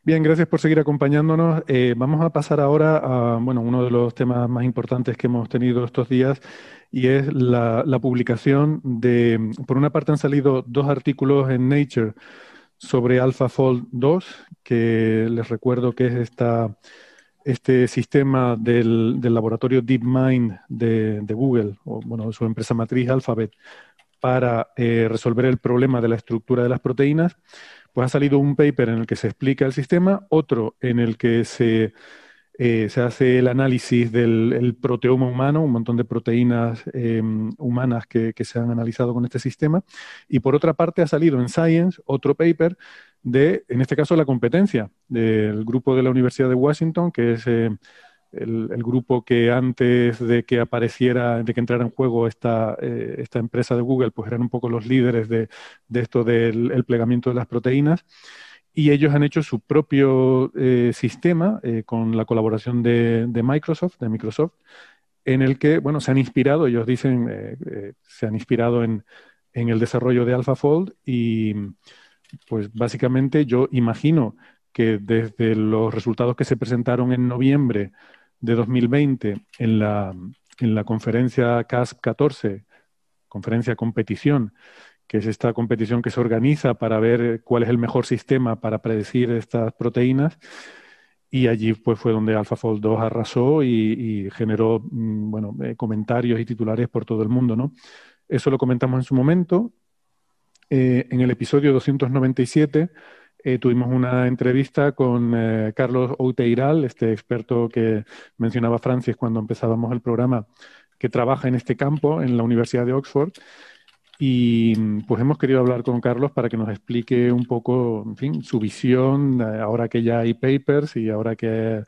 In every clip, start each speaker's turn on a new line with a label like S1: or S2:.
S1: Bien, gracias por seguir acompañándonos. Vamos a pasar ahora a, bueno, uno de los temas más importantes que hemos tenido estos días y es la publicación de, por una parte han salido dos artículos en Nature sobre AlphaFold 2, que les recuerdo que es este sistema del laboratorio DeepMind de Google, o bueno, su empresa matriz Alphabet, para resolver el problema de la estructura de las proteínas. Pues ha salido un paper en el que se explica el sistema, otro en el que se hace el análisis del proteoma humano, un montón de proteínas humanas que se han analizado con este sistema. Y por otra parte ha salido en Science otro paper de, en este caso, la competencia del grupo de la Universidad de Washington, que es el grupo que antes de que apareciera, de que entrara en juego esta empresa de Google, pues eran un poco los líderes de esto del el plegamiento de las proteínas. Y ellos han hecho su propio sistema con la colaboración de Microsoft, en el que, bueno, se han inspirado, ellos dicen, se han inspirado en el desarrollo de AlphaFold y, pues, básicamente yo imagino que desde los resultados que se presentaron en noviembre de 2020 en la conferencia CASP 14, conferencia competición, que es esta competición que se organiza para ver cuál es el mejor sistema para predecir estas proteínas. Y allí pues, fue donde AlphaFold 2 arrasó y generó bueno, comentarios y titulares por todo el mundo, ¿no? Eso lo comentamos en su momento. En el episodio 297 tuvimos una entrevista con Carlos Outeiral, este experto que mencionaba Francis cuando empezábamos el programa, que trabaja en este campo en la Universidad de Oxford. Y pues hemos querido hablar con Carlos para que nos explique un poco, en fin, su visión, ahora que ya hay papers y ahora que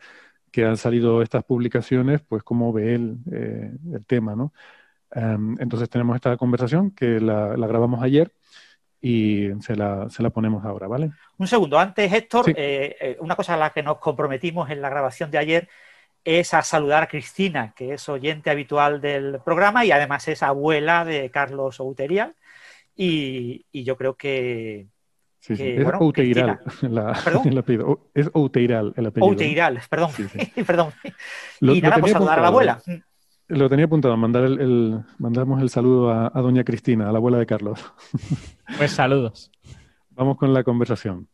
S1: han salido estas publicaciones, pues cómo ve el tema, ¿no? Entonces tenemos esta conversación que la grabamos ayer y se la ponemos ahora, ¿vale?
S2: Un segundo, antes, Héctor,
S1: Sí,
S2: una cosa a la que nos comprometimos en la grabación de ayer es a saludar a Cristina, que es oyente habitual del programa y además es abuela de Carlos Outeria. Y yo creo
S1: sí, sí. Es
S2: bueno,
S1: Outeiral
S2: Cristina, perdón,
S1: el apellido. Es Outeiral el apellido, ¿no?
S2: Outeiral, perdón,
S1: Sí, sí.
S2: perdón.
S1: Lo,
S2: Y
S1: lo
S2: nada, pues
S1: tenía
S2: saludar a la
S1: apuntado.
S2: abuela.
S1: Lo tenía apuntado, mandamos el saludo a doña Cristina, a la abuela de Carlos.
S3: Pues saludos.
S1: Vamos con la conversación.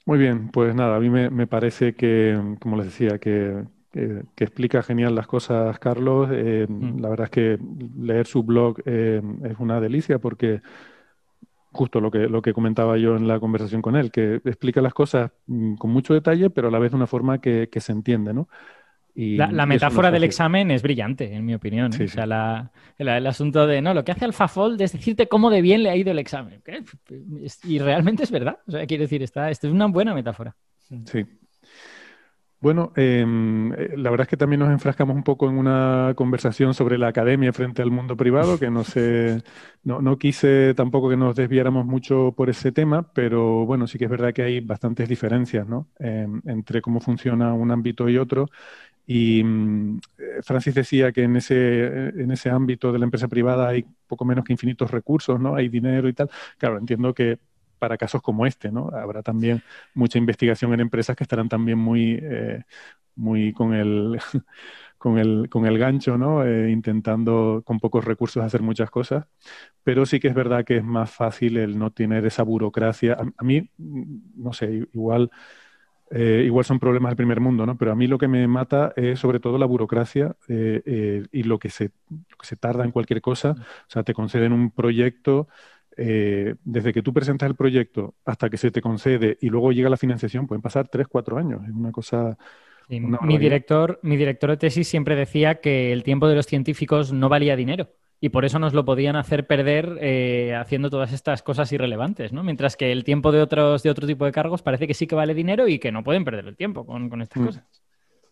S1: Muy bien, pues nada, a mí me parece que, como les decía, que explica genial las cosas, Carlos.
S3: Mm.
S1: La verdad es que leer su blog es una delicia porque justo lo que comentaba yo en la conversación con él, que explica las cosas con mucho detalle, pero a la vez de una forma que se entiende, ¿no? Y,
S3: La
S1: y eso no es
S3: metáfora del
S1: fácil.
S3: examen es brillante, en mi opinión, ¿eh?
S1: Sí,
S3: O
S1: sí.
S3: sea, el asunto de, no, lo que hace AlphaFold es decirte cómo de bien le ha ido el examen. ¿Qué? Y realmente es verdad. O sea, quiero decir, esto es una buena metáfora.
S1: Sí. Bueno, la verdad es que también nos enfrascamos un poco en una conversación sobre la academia frente al mundo privado, que no sé, no quise tampoco que nos desviáramos mucho por ese tema, pero bueno, sí que es verdad que hay bastantes diferencias, ¿no? Entre cómo funciona un ámbito y otro. Y Francis decía que en ese ámbito de la empresa privada hay poco menos que infinitos recursos, ¿no? Hay dinero y tal. Claro, entiendo que para casos como este, ¿no? Habrá también mucha investigación en empresas que estarán también muy con con el gancho, ¿no? Intentando con pocos recursos hacer muchas cosas. Pero sí que es verdad que es más fácil el no tener esa burocracia. A mí, no sé, igual son problemas del primer mundo, ¿no? Pero a mí lo que me mata es sobre todo la burocracia y lo que se tarda en cualquier cosa. O sea, te conceden un proyecto, desde que tú presentas el proyecto hasta que se te concede y luego llega la financiación, pueden pasar 3, 4 años. Es una cosa,
S3: Y
S1: una
S3: mi
S1: barbaridad.
S3: director de tesis siempre decía que el tiempo de los científicos no valía dinero y por eso nos lo podían hacer perder haciendo todas estas cosas irrelevantes, ¿no? Mientras que el tiempo de otro tipo de cargos parece que sí que vale dinero y que no pueden perder el tiempo con estas
S1: Mm,
S3: cosas.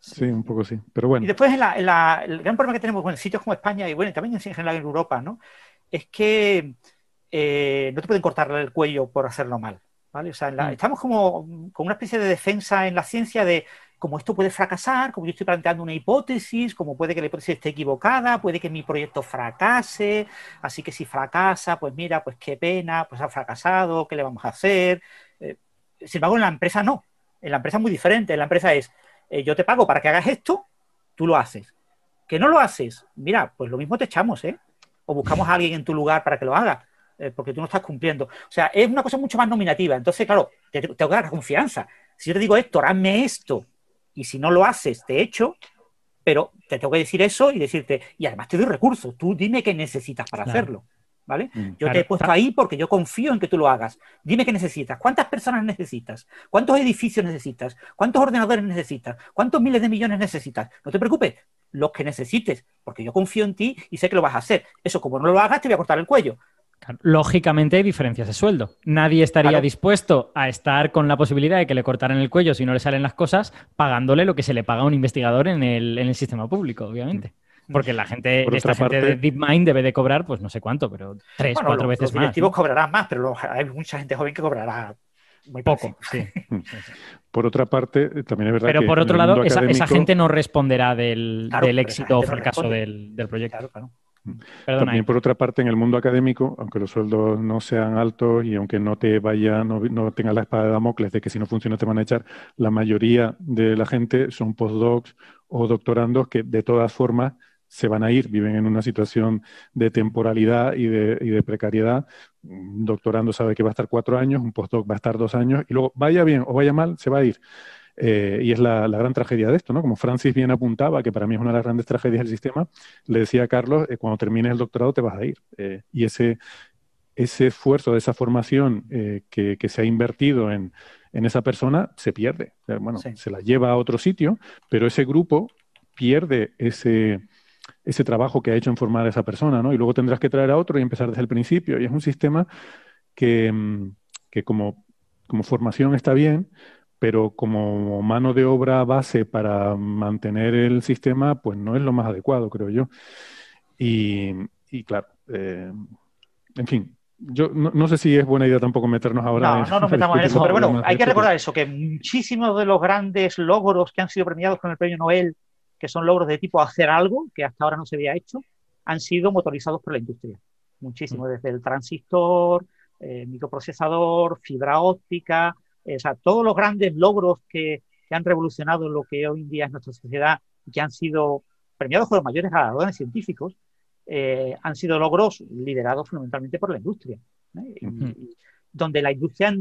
S1: sí,
S2: Sí.
S1: un poco sí. Pero
S2: Y
S1: bueno,
S2: después el gran problema que tenemos bueno, en sitios como España y bueno, y también en general en Europa, ¿no? Es que no te pueden cortar el cuello por hacerlo mal, ¿vale? O sea,
S3: Mm.
S2: estamos como con una especie de defensa en la ciencia de como esto puede fracasar, como yo estoy planteando una hipótesis, como puede que la hipótesis esté equivocada, puede que mi proyecto fracase, así que si fracasa, pues mira, pues qué pena, pues ha fracasado, ¿qué le vamos a hacer? Sin embargo, en la empresa no. En la empresa es muy diferente. En la empresa es, yo te pago para que hagas esto, tú lo haces. ¿Que no lo haces? Mira, pues lo mismo te echamos, ¿eh? O buscamos a alguien en tu lugar para que lo haga, porque tú no estás cumpliendo. O sea, es una cosa mucho más nominativa. Entonces, claro, te tengo que dar confianza. Si yo te digo, Héctor, hazme esto, y si no lo haces, te echo, pero te tengo que decir eso y decirte, y además te doy recursos, tú dime qué necesitas para hacerlo, ¿vale? Yo te he puesto ahí porque yo confío en que tú lo hagas. Dime qué necesitas, cuántas personas necesitas, cuántos edificios necesitas, cuántos ordenadores necesitas, cuántos miles de millones necesitas. No te preocupes, los que necesites, porque yo confío en ti y sé que lo vas a hacer. Eso, como no lo hagas, te voy a cortar el cuello.
S3: Lógicamente hay diferencias de sueldo. Nadie estaría dispuesto a estar con la posibilidad de que le cortaran el cuello si no le salen las cosas, pagándole lo que se le paga a un investigador en el sistema público, obviamente. Porque la gente, esta gente de DeepMind debe de cobrar, pues no sé cuánto, pero 3, 4 veces más.
S2: Los directivos cobrarán más, pero hay mucha gente joven que cobrará muy poco.
S3: Sí.
S1: Por otra parte, también es verdad que...
S3: Pero por otro lado, esa gente no responderá del éxito o fracaso del proyecto.
S2: Claro.
S1: Perdona, también por otra parte, en el mundo académico, aunque los sueldos no sean altos y aunque no tengas la espada de Damocles de que si no funciona te van a echar, la mayoría de la gente son postdocs o doctorandos que de todas formas se van a ir, viven en una situación de temporalidad y de precariedad. Un doctorando sabe que va a estar 4 años, un postdoc va a estar 2 años y luego vaya bien o vaya mal, se va a ir. Y es la gran tragedia de esto, ¿no? Como Francis bien apuntaba, que para mí es una de las grandes tragedias del sistema, le decía a Carlos, cuando termines el doctorado te vas a ir. Y ese esfuerzo de esa formación que se ha invertido en esa persona se pierde. O sea, bueno, se la lleva a otro sitio, pero ese grupo pierde ese trabajo que ha hecho en formar a esa persona, ¿no? Y luego tendrás que traer a otro y empezar desde el principio. Y es un sistema que como formación está bien, pero como mano de obra base para mantener el sistema, pues no es lo más adecuado, creo yo. Y claro, en fin, yo no sé si es buena idea tampoco meternos ahora
S2: no nos metamos en eso, pero bueno, hay que recordar eso, que muchísimos de los grandes logros que han sido premiados con el premio Nobel, que son logros de tipo hacer algo, que hasta ahora no se había hecho, han sido motorizados por la industria. Muchísimo, desde el transistor, microprocesador, fibra óptica, o sea, todos los grandes logros que han revolucionado lo que hoy en día es nuestra sociedad y que han sido premiados por los mayores galardones científicos, han sido logros liderados fundamentalmente por la industria. Donde la industria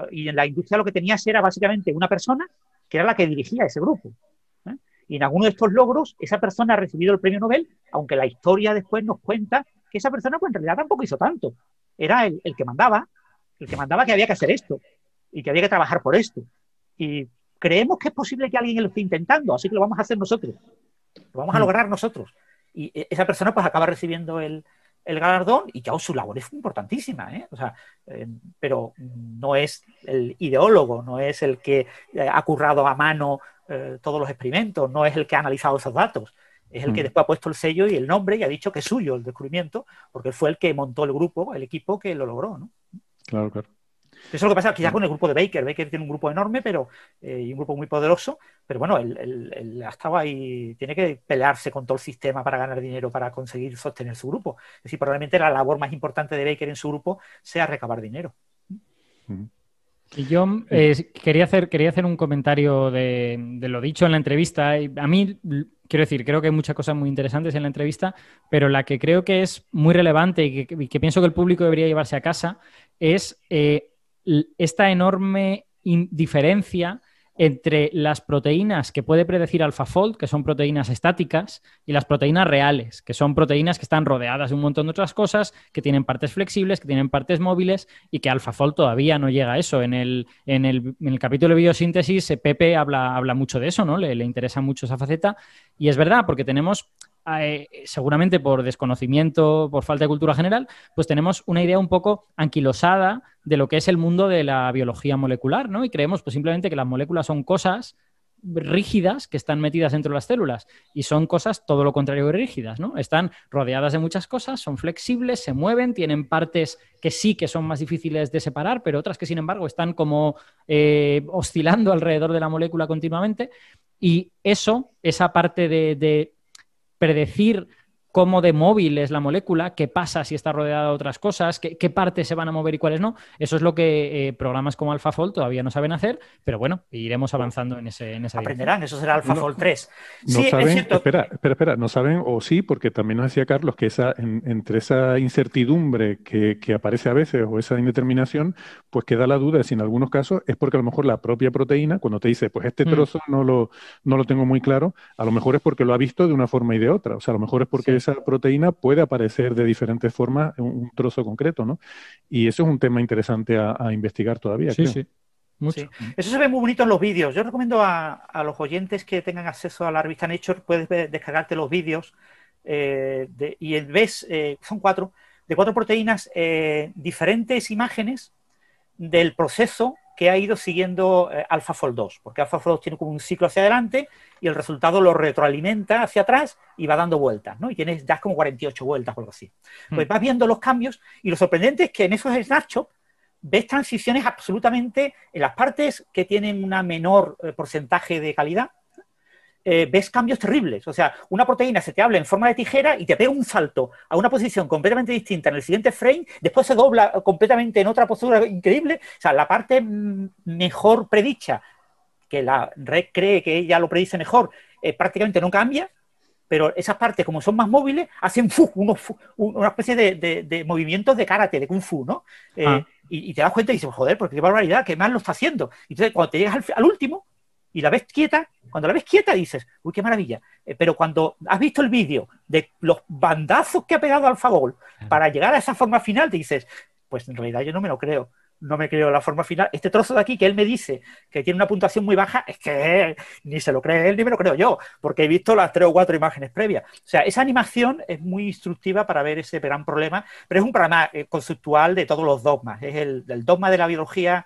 S2: y en la industria lo que tenías era básicamente una persona que era la que dirigía ese grupo. Y en alguno de estos logros, esa persona ha recibido el premio Nobel, aunque la historia después nos cuenta que esa persona pues, en realidad tampoco hizo tanto. Era el que mandaba que había que hacer esto y que había que trabajar por esto. Y creemos que es posible que alguien lo esté intentando, así que lo vamos a hacer nosotros. Lo vamos a lograr nosotros. Y esa persona pues acaba recibiendo el galardón y ya su labor es importantísima, ¿eh? O sea, pero no es el ideólogo, no es el que ha currado a mano todos los experimentos, no es el que ha analizado esos datos, es el que después ha puesto el sello y el nombre y ha dicho que es suyo el descubrimiento, porque fue el que montó el grupo, el equipo que lo logró, ¿no?
S1: Claro.
S2: Eso es lo que pasa quizás con el grupo de Baker. Baker tiene un grupo enorme y un grupo muy poderoso, pero bueno, él ha estado ahí, tiene que pelearse con todo el sistema para ganar dinero, para conseguir sostener su grupo. Es decir, probablemente la labor más importante de Baker en su grupo sea recabar dinero.
S3: Y yo quería hacer un comentario de lo dicho en la entrevista. A mí, quiero decir, creo que hay muchas cosas muy interesantes en la entrevista, pero la que creo que es muy relevante y que pienso que el público debería llevarse a casa es esta enorme diferencia entre las proteínas que puede predecir AlphaFold, que son proteínas estáticas, y las proteínas reales, que son proteínas que están rodeadas de un montón de otras cosas, que tienen partes flexibles, que tienen partes móviles, y que AlphaFold todavía no llega a eso. En el capítulo de biosíntesis, Pepe habla mucho de eso, ¿no? Le interesa mucho esa faceta, y es verdad, porque tenemos... seguramente por desconocimiento, por falta de cultura general, pues tenemos una idea un poco anquilosada de lo que es el mundo de la biología molecular, ¿no? Y creemos pues simplemente que las moléculas son cosas rígidas que están metidas dentro de las células y son cosas todo lo contrario de rígidas, ¿no? Están rodeadas de muchas cosas, son flexibles, se mueven, tienen partes que sí que son más difíciles de separar, pero otras que sin embargo están como oscilando alrededor de la molécula continuamente y esa parte de predecir cómo de móvil es la molécula, qué pasa si está rodeada de otras cosas, qué partes se van a mover y cuáles no. Eso es lo que programas como AlphaFold todavía no saben hacer, pero bueno, iremos avanzando en esa
S2: Aprenderán,
S3: dirección.
S2: eso será AlphaFold 3.
S1: No
S2: Sí,
S1: saben,
S2: es cierto.
S1: espera, no saben, o sí, porque también nos decía Carlos que entre esa incertidumbre que aparece a veces o esa indeterminación, pues queda la duda de si en algunos casos es porque a lo mejor la propia proteína, cuando te dice, pues este trozo no lo tengo muy claro, a lo mejor es porque lo ha visto de una forma y de otra. O sea, a lo mejor es porque esa proteína puede aparecer de diferentes formas en un trozo concreto, ¿no? Y eso es un tema interesante a investigar todavía, creo.
S3: Sí. Mucho.
S2: Sí. Eso se ve muy bonito en los vídeos. Yo recomiendo a los oyentes que tengan acceso a la revista Nature, puedes descargarte los vídeos y ves, son 4 proteínas, diferentes imágenes del proceso que ha ido siguiendo AlphaFold 2, porque AlphaFold 2 tiene como un ciclo hacia adelante y el resultado lo retroalimenta hacia atrás y va dando vueltas, ¿no? Y das como 48 vueltas o algo así. Pues vas viendo los cambios y lo sorprendente es que en esos snapshots ves transiciones absolutamente en las partes que tienen una menor porcentaje de calidad. Ves cambios terribles. O sea, una proteína se te habla en forma de tijera y te pega un salto a una posición completamente distinta en el siguiente frame, después se dobla completamente en otra postura increíble. O sea, la parte mejor predicha, que la red cree que ella lo predice mejor, prácticamente no cambia, pero esas partes, como son más móviles, hacen una especie de movimientos de karate, de kung fu, ¿no? Y te das cuenta y dices, joder, porque qué barbaridad, qué mal lo está haciendo. Y entonces, cuando te llegas al último y la ves quieta, cuando la ves quieta dices, uy, qué maravilla. Pero cuando has visto el vídeo de los bandazos que ha pegado AlphaFold para llegar a esa forma final, te dices, pues en realidad yo no me lo creo. No me creo la forma final. Este trozo de aquí que él me dice que tiene una puntuación muy baja, es que ni se lo cree él ni me lo creo yo, porque he visto las 3 o 4 imágenes previas. O sea, esa animación es muy instructiva para ver ese gran problema, pero es un problema conceptual de todos los dogmas. Es el dogma de la biología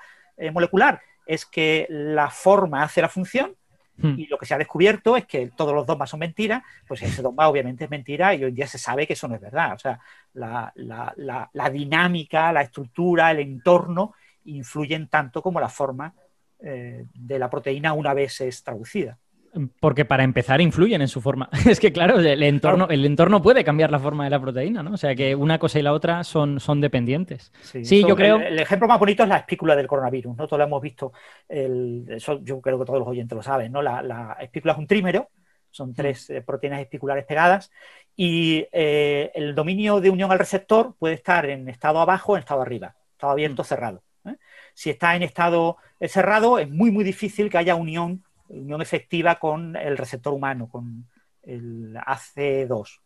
S2: molecular, es que la forma hace la función, y lo que se ha descubierto es que todos los dogmas son mentiras. Pues ese dogma obviamente es mentira y hoy en día se sabe que eso no es verdad. O sea, la dinámica, la estructura, el entorno influyen tanto como la forma de la proteína una vez es traducida.
S3: Porque para empezar influyen en su forma. Es que claro, el entorno puede cambiar la forma de la proteína, ¿no? O sea que una cosa y la otra son dependientes. Sí, yo creo...
S2: El ejemplo más bonito es la espícula del coronavirus, ¿no? Todos lo hemos visto, eso yo creo que todos los oyentes lo saben, ¿no? La espícula es un trímero, son 3 proteínas espiculares pegadas y el dominio de unión al receptor puede estar en estado abajo o en estado arriba, estado abierto o cerrado. Si está en estado cerrado es muy, muy difícil que haya unión efectiva con el receptor humano, con el AC2.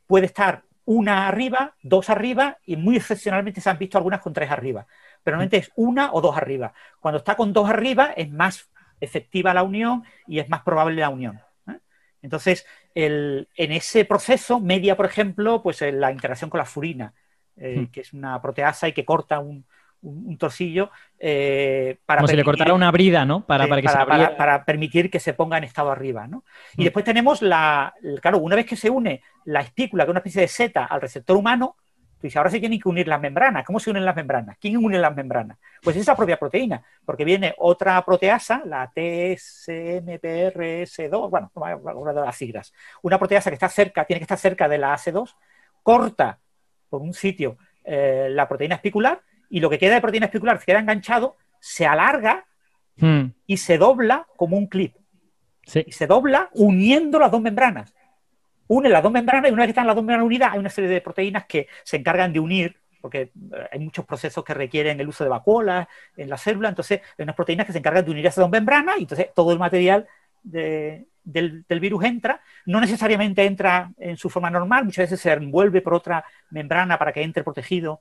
S2: Puede estar una arriba, 2 arriba y muy excepcionalmente se han visto algunas con 3 arriba. Pero normalmente es 1 o 2 arriba. Cuando está con 2 arriba es más efectiva la unión y es más probable la unión. Entonces, en ese proceso, media, por ejemplo, pues la interacción con la furina, que es una proteasa y que corta un trocillo para
S3: como si le cortara una brida, ¿no?
S2: Para permitir que se ponga en estado arriba, ¿no? Y después tenemos claro, una vez que se une la espícula, que es una especie de seta, al receptor humano, tú dices, ahora se tienen que unir las membranas. ¿Cómo se unen las membranas? ¿Quién une las membranas? Pues es la propia proteína, porque viene otra proteasa, la TSMPRS2, bueno, no me acuerdo de las siglas, una proteasa que está cerca, tiene que estar cerca de la AC2, corta por un sitio la proteína espicular, y lo que queda de proteína espicular queda enganchado, se alarga y se dobla como un clip.
S3: Sí.
S2: Y se dobla uniendo las 2 membranas. Une las 2 membranas y una vez que están las 2 membranas unidas hay una serie de proteínas que se encargan de unir, porque hay muchos procesos que requieren el uso de vacuolas en la célula, entonces hay unas proteínas que se encargan de unir esas 2 membranas y entonces todo el material del virus entra, no necesariamente entra en su forma normal, muchas veces se envuelve por otra membrana para que entre protegido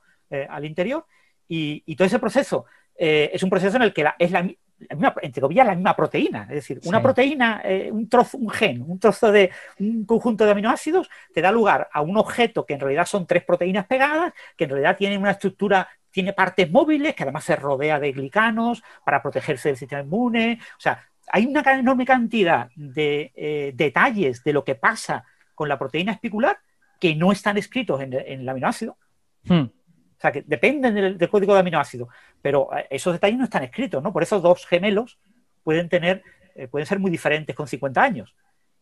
S2: al interior. Y todo ese proceso es un proceso en el que entre comillas, la misma proteína. Es decir, una proteína, un trozo de un conjunto de aminoácidos te da lugar a un objeto que en realidad son 3 proteínas pegadas, que en realidad tienen una estructura, tiene partes móviles, que además se rodea de glicanos para protegerse del sistema inmune. O sea, hay una enorme cantidad de detalles de lo que pasa con la proteína espicular que no están escritos en el aminoácido. O sea, que dependen del código de aminoácido, pero esos detalles no están escritos, ¿no? Por eso dos gemelos pueden ser muy diferentes con 50 años.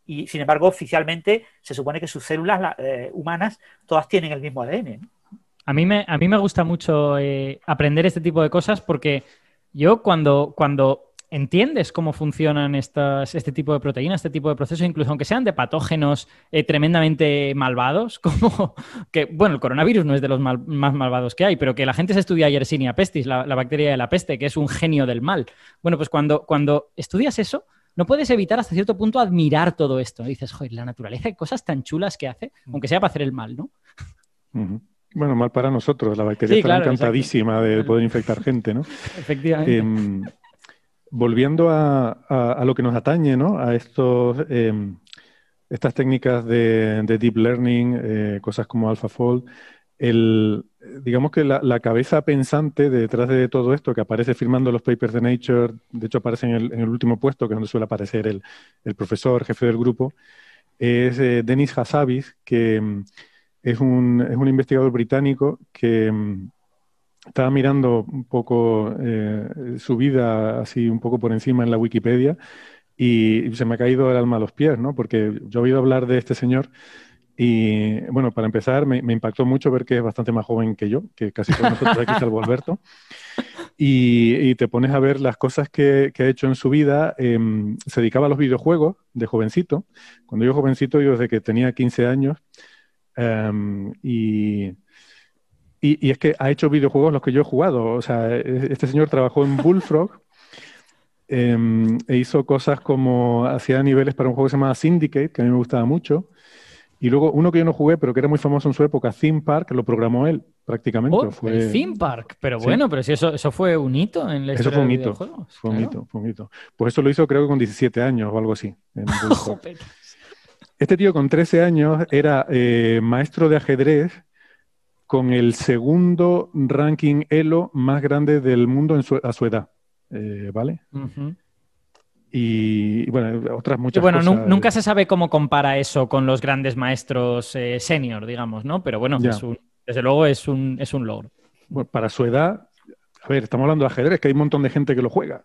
S2: Y, sin embargo, oficialmente se supone que sus células humanas todas tienen el mismo ADN, ¿no?
S3: A mí me gusta mucho aprender este tipo de cosas porque yo cuando entiendes cómo funcionan este tipo de proteínas, este tipo de procesos, incluso aunque sean de patógenos tremendamente malvados, como que, bueno, el coronavirus no es de los más malvados que hay, pero que la gente se estudia Yersinia pestis, la bacteria de la peste, que es un genio del mal. Bueno, pues cuando estudias eso, no puedes evitar hasta cierto punto admirar todo esto. Y dices, joder, la naturaleza, hay cosas tan chulas que hace, aunque sea para hacer el mal, ¿no?
S1: Bueno, mal para nosotros. La bacteria está encantadísima de poder infectar gente, ¿no?
S3: Efectivamente.
S1: Volviendo a lo que nos atañe, ¿no? A estas técnicas de deep learning, cosas como AlphaFold, digamos que la cabeza pensante detrás de todo esto, que aparece firmando los papers de Nature, de hecho aparece en el último puesto, que es donde suele aparecer el profesor, jefe del grupo, es Denis Hassabis, que es un investigador británico que estaba mirando un poco su vida así un poco por encima en la Wikipedia y se me ha caído el alma a los pies, ¿no? Porque yo he oído hablar de este señor y, bueno, para empezar, me impactó mucho ver que es bastante más joven que yo, que casi todos nosotros aquí, salvo Alberto. Y te pones a ver las cosas que ha hecho en su vida. Se dedicaba a los videojuegos de jovencito. Cuando yo jovencito, yo desde que tenía 15 años, y es que ha hecho videojuegos los que yo he jugado. O sea, este señor trabajó en Bullfrog e hizo cosas como hacía niveles para un juego que se llamaba Syndicate, que a mí me gustaba mucho. Y luego uno que yo no jugué, pero que era muy famoso en su época, Theme Park, lo programó él prácticamente.
S3: El Theme Park, pero bueno, pero si eso fue un hito en la historia de los videojuegos.
S1: Fue un hito. Pues eso lo hizo creo que con 17 años o algo así. Este tío con 13 años era maestro de ajedrez con el segundo ranking Elo más grande del mundo a su edad, ¿vale? Y bueno, otras muchas cosas.
S3: Nunca se sabe cómo compara eso con los grandes maestros senior, digamos, ¿no? Pero bueno, desde luego es un logro.
S1: Bueno, para su edad, a ver, estamos hablando de ajedrez, que hay un montón de gente que lo juega,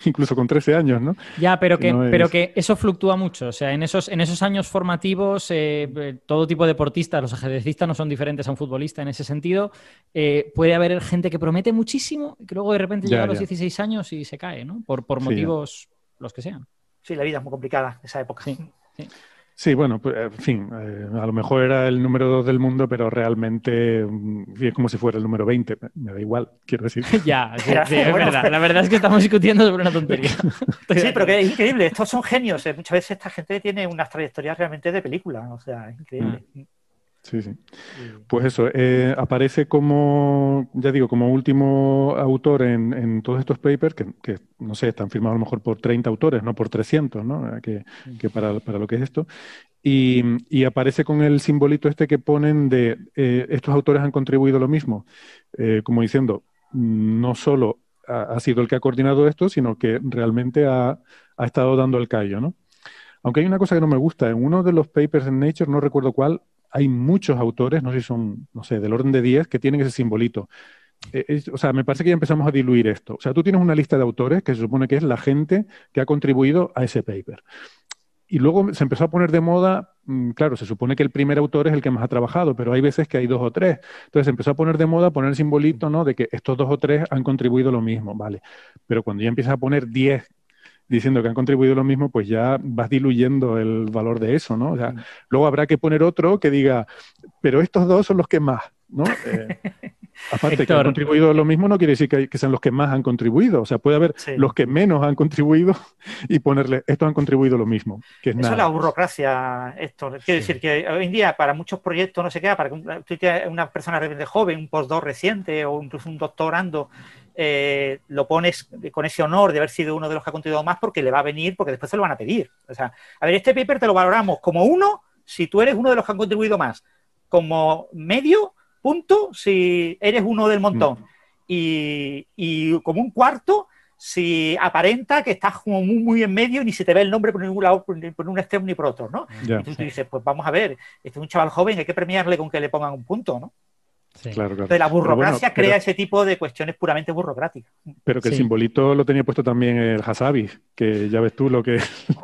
S1: incluso con 13 años, ¿no?
S3: Ya, pero que eso fluctúa mucho. O sea, en esos años formativos, todo tipo de deportistas, los ajedrecistas no son diferentes a un futbolista en ese sentido. Puede haber gente que promete muchísimo y que luego de repente llega a los 16 años y se cae, ¿no? Por motivos los que sean.
S2: Sí, la vida es muy complicada en esa época.
S1: Sí, bueno, pues, en fin, a lo mejor era el número 2 del mundo, pero realmente es como si fuera el número 20. Me da igual, quiero decir.
S3: Es verdad. La verdad es que estamos discutiendo sobre una tontería.
S2: Sí, pero que es increíble. Estos son genios. Muchas veces esta gente tiene unas trayectorias realmente de película. O sea, es increíble.
S1: Sí. Pues eso, aparece como, ya digo, como último autor en todos estos papers, que no sé, están firmados a lo mejor por 30 autores, no por 300, ¿no? Que para lo que es esto. Y aparece con el simbolito este que ponen de estos autores han contribuido lo mismo, como diciendo, no solo ha sido el que ha coordinado esto, sino que realmente ha estado dando el callo, ¿no? Aunque hay una cosa que no me gusta, en uno de los papers en Nature, no recuerdo cuál, hay muchos autores, no sé si son, no sé, del orden de 10, que tienen ese simbolito. O sea, me parece que ya empezamos a diluir esto. O sea, tú tienes una lista de autores que se supone que es la gente que ha contribuido a ese paper. Y luego se empezó a poner de moda, claro, se supone que el primer autor es el que más ha trabajado, pero hay veces que hay 2 o 3. Entonces se empezó a poner de moda poner el simbolito, ¿no? De que estos 2 o 3 han contribuido lo mismo, ¿vale? Pero cuando ya empiezas a poner 10 diciendo que han contribuido lo mismo, pues ya vas diluyendo el valor de eso, ¿no? O sea, luego habrá que poner otro que diga, pero estos 2 son los que más, ¿no? Aparte, que han contribuido lo mismo no quiere decir que sean los que más han contribuido. O sea, puede haber los que menos han contribuido y ponerle, estos han contribuido lo mismo. Que es
S2: eso
S1: nada.
S2: Es la burocracia, Héctor. Quiero decir que hoy en día, para muchos proyectos, no sé qué, para que tú tienes una persona realmente joven, un postdoc reciente o incluso un doctorando, lo pones con ese honor de haber sido uno de los que ha contribuido más porque le va a venir, porque después se lo van a pedir. O sea, a ver, este paper te lo valoramos como 1 si tú eres uno de los que han contribuido más, como medio punto si eres uno del montón y como un cuarto si aparenta que estás como muy, muy en medio y ni se te ve el nombre por ningún lado, por un extremo ni por otro, ¿no?
S1: Ya.
S2: Y tú dices, pues vamos a ver, este es un chaval joven, hay que premiarle con que le pongan un punto, ¿no?
S3: Sí.
S1: Claro, claro.
S2: Entonces la burocracia
S1: Pero
S2: crea ese tipo de cuestiones puramente burocráticas.
S1: pero que el
S3: Sí.
S1: simbolito lo tenía puesto también el Hasabi, que ya ves tú lo que...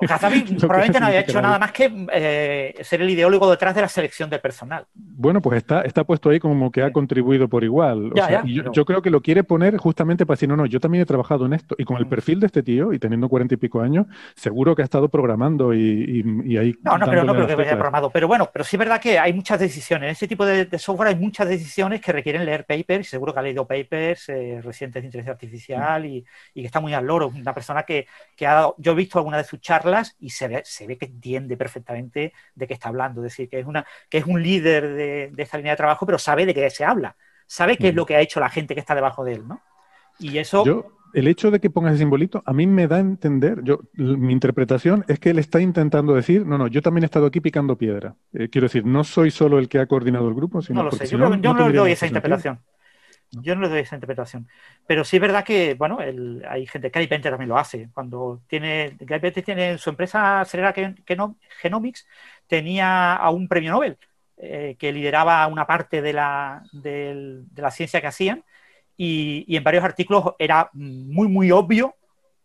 S2: Hasabi
S1: lo que
S2: probablemente no haya
S1: significa
S2: hecho nada más que ser el ideólogo detrás de la selección del personal.
S1: Bueno, pues está puesto ahí como que ha contribuido por igual. O
S2: Ya,
S1: sea,
S2: ya,
S1: y
S2: pero-
S1: yo creo que lo quiere poner justamente para decir, no, yo también he trabajado en esto. Y con el perfil de este tío, y teniendo 40 y pico años, seguro que ha estado programando y ahí
S2: No creo
S1: dándole a
S2: que
S1: las
S2: vaya
S1: teclas.
S2: programado. Pero bueno, pero sí es verdad que hay muchas decisiones. En ese tipo de software hay muchas decisiones que requieren leer papers. Seguro que ha leído papers recientes de inteligencia artificial y que está muy al loro. Una persona que ha dado... Yo he visto alguna de sus charlas y se ve que entiende perfectamente de qué está hablando. Es decir, que es un líder de esta línea de trabajo, pero sabe de qué se habla. Sabe qué es lo que ha hecho la gente que está debajo de él, ¿no? Y eso...
S1: El hecho de que ponga ese simbolito, a mí me da a entender, mi interpretación es que él está intentando decir, no, yo también he estado aquí picando piedra. Quiero decir, no soy solo el que ha coordinado el grupo,
S2: No
S1: sino
S2: lo
S1: porque
S2: sé,
S1: si
S2: yo
S1: no,
S2: no
S1: no
S2: le
S1: tendría
S2: doy
S1: mucho
S2: esa
S1: sentido.
S2: interpretación.
S1: ¿No?
S2: Yo no le doy esa interpretación. Pero sí es verdad que, bueno, hay gente, Gary Venter también lo hace. Gary Venter tiene en su empresa Celera Genomics, tenía a un premio Nobel que lideraba una parte de la ciencia que hacían y en varios artículos era muy, muy obvio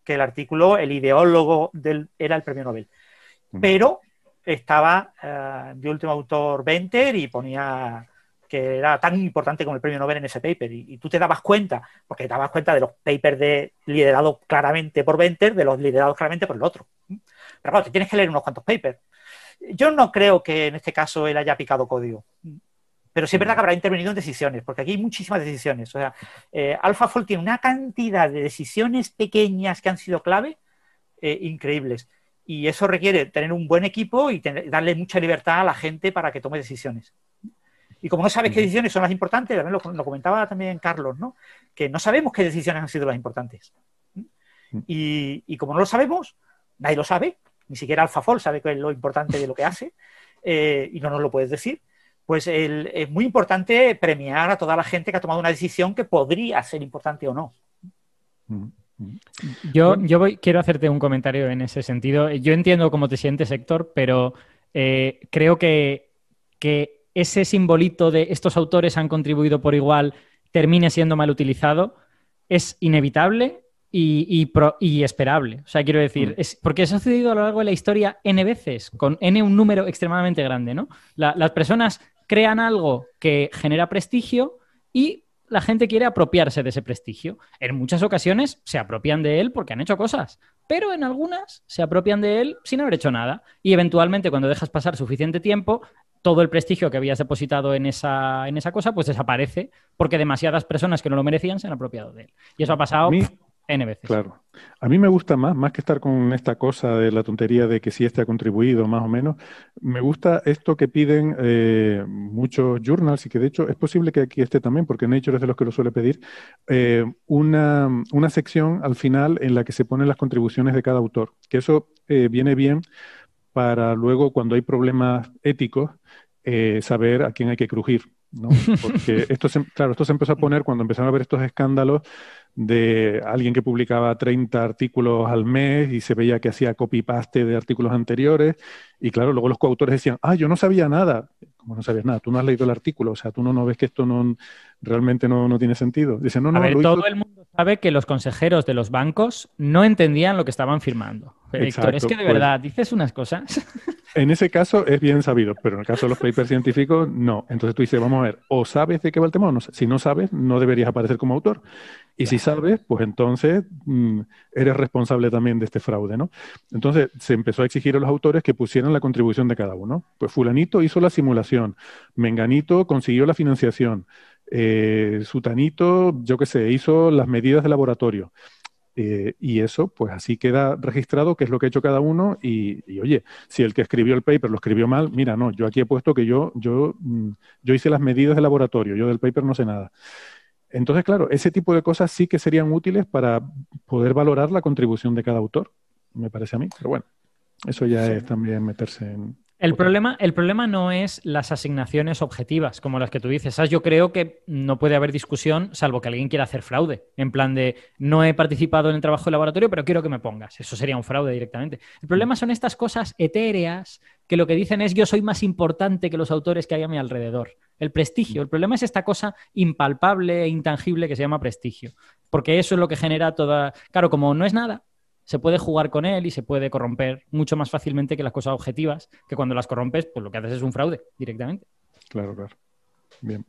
S2: que el ideólogo era el premio Nobel. Pero estaba de último autor Venter y ponía que era tan importante como el premio Nobel en ese paper. Y tú te dabas cuenta, porque te dabas cuenta de los papers liderados claramente por Venter, de los liderados claramente por el otro. Pero claro, te tienes que leer unos cuantos papers. Yo no creo que en este caso él haya picado código. Pero sí es verdad que habrá intervenido en decisiones, porque aquí hay muchísimas decisiones. O sea, AlphaFold tiene una cantidad de decisiones pequeñas que han sido clave increíbles. Y eso requiere tener un buen equipo y darle mucha libertad a la gente para que tome decisiones. Y como no sabes qué decisiones son las importantes, también lo comentaba también Carlos, ¿no? Que no sabemos qué decisiones han sido las importantes. Y como no lo sabemos, nadie lo sabe, ni siquiera AlphaFold sabe qué es lo importante de lo que hace, y no nos lo puedes decir. Pues es muy importante premiar a toda la gente que ha tomado una decisión que podría ser importante o no.
S3: Quiero hacerte un comentario en ese sentido. Yo entiendo cómo te sientes, Héctor, pero creo que ese simbolito de estos autores han contribuido por igual termine siendo mal utilizado es inevitable y esperable. O sea, quiero decir, porque eso ha sucedido a lo largo de la historia N veces, con N un número extremadamente grande, ¿no? Las personas crean algo que genera prestigio y la gente quiere apropiarse de ese prestigio. En muchas ocasiones se apropian de él porque han hecho cosas, pero en algunas se apropian de él sin haber hecho nada. Y eventualmente, cuando dejas pasar suficiente tiempo, todo el prestigio que habías depositado en esa cosa, pues desaparece porque demasiadas personas que no lo merecían se han apropiado de él. Y eso ha pasado N veces.
S1: Claro. A mí me gusta más que estar con esta cosa de la tontería de que si este ha contribuido más o menos, me gusta esto que piden muchos journals y que de hecho es posible que aquí esté también, porque Nature es de los que lo suele pedir, una sección al final en la que se ponen las contribuciones de cada autor, que eso viene bien para luego cuando hay problemas éticos saber a quién hay que crujir, ¿no? Porque esto se empezó a poner cuando empezaron a ver estos escándalos de alguien que publicaba 30 artículos al mes y se veía que hacía copy-paste de artículos anteriores y claro, luego los coautores decían, yo no sabía nada. ¿Cómo no sabías nada? Tú no has leído el artículo, o sea, tú no ves que esto realmente no tiene sentido. Dicen,
S3: a ver, todo el mundo sabe que los consejeros de los bancos no entendían lo que estaban firmando. Pero, Héctor, es que de verdad dices unas cosas.
S1: En ese caso es bien sabido, pero en el caso de los papers científicos, no. Entonces tú dices, vamos a ver, o sabes de qué va el tema o no. Si no sabes, no deberías aparecer como autor. Y si sabes, pues entonces eres responsable también de este fraude, ¿no? Entonces se empezó a exigir a los autores que pusieran la contribución de cada uno. Pues fulanito hizo la simulación, menganito consiguió la financiación, sutanito, yo qué sé, hizo las medidas de laboratorio. Y eso, pues así queda registrado qué es lo que ha hecho cada uno y oye, si el que escribió el paper lo escribió mal, mira, no, yo aquí he puesto que yo hice las medidas de laboratorio, yo del paper no sé nada. Entonces, claro, ese tipo de cosas sí que serían útiles para poder valorar la contribución de cada autor, me parece a mí. Pero bueno, eso ya es también meterse
S3: El problema no es las asignaciones objetivas, como las que tú dices. ¿Sabes? Yo creo que no puede haber discusión, salvo que alguien quiera hacer fraude. En plan de, no he participado en el trabajo de laboratorio, pero quiero que me pongas. Eso sería un fraude directamente. El problema son estas cosas etéreas que lo que dicen es yo soy más importante que los autores que hay a mi alrededor. El prestigio. El problema es esta cosa impalpable e intangible que se llama prestigio. Porque eso es lo que genera toda... Claro, como no es nada, se puede jugar con él y se puede corromper mucho más fácilmente que las cosas objetivas, que cuando las corrompes, pues lo que haces es un fraude directamente.
S1: Claro, claro. Bien.